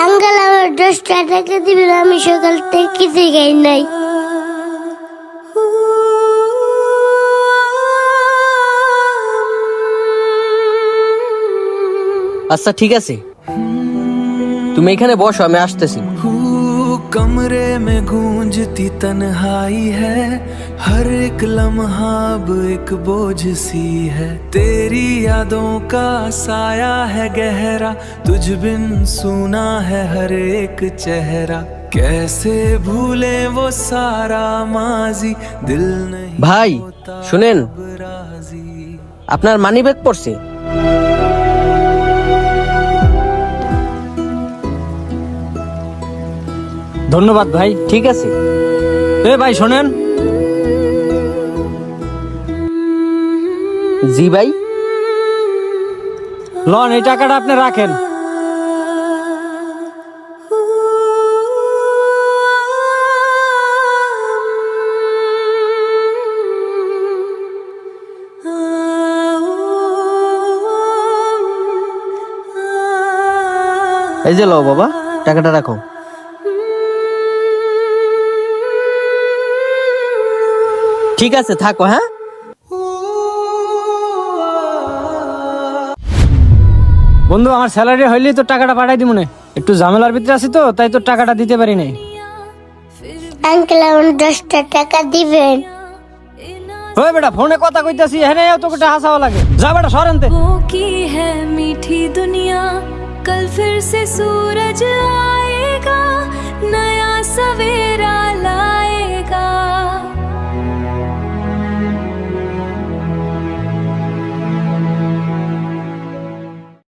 Uncle আমার 10 টাকা দিবেন, আমি সকাল থেকে কিছু খাই নাই। আচ্ছা ঠিক আছে, তুমি এখানে বসো, আমি আসতেছি। कमरे में गूंजती तन्हाई है, हर एक लम्हा अब एक बोझ सी है। तेरी यादों का साया है गहरा, तुझ बिन सूना है हर एक चेहरा। कैसे भूले वो सारा माजी, दिल नहीं ভাই শুনেন, अब राजी। আপনার মানি ব্যাগ পড়ছে। ধন্যবাদ ভাই। ঠিক আছে। এ ভাই শোনেন, জি ভাই। লন এই টাকাটা আপনি রাখেন। এই যে লও বাবা, টাকাটা রাখো। ঠিক আছে, থাকো। হ্যাঁ, বন্ধু আমার স্যালারি হইলেই তো টাকাটা পাঠাই দিব না, একটু ঝামেলার ভিতরে আছি তো, তাই তো টাকাটা দিতে পারি নাই। আঙ্কেল আমার 10 টাকা দিবেন। ওই বেটা ফোনে কথা কইতাছি, এখানে তোকে হাসাওয়া লাগে। যা বেটা সরেন তে। वो की है मीठी दुनिया, कल फिर से सूरज आएगा, नया सवेरा।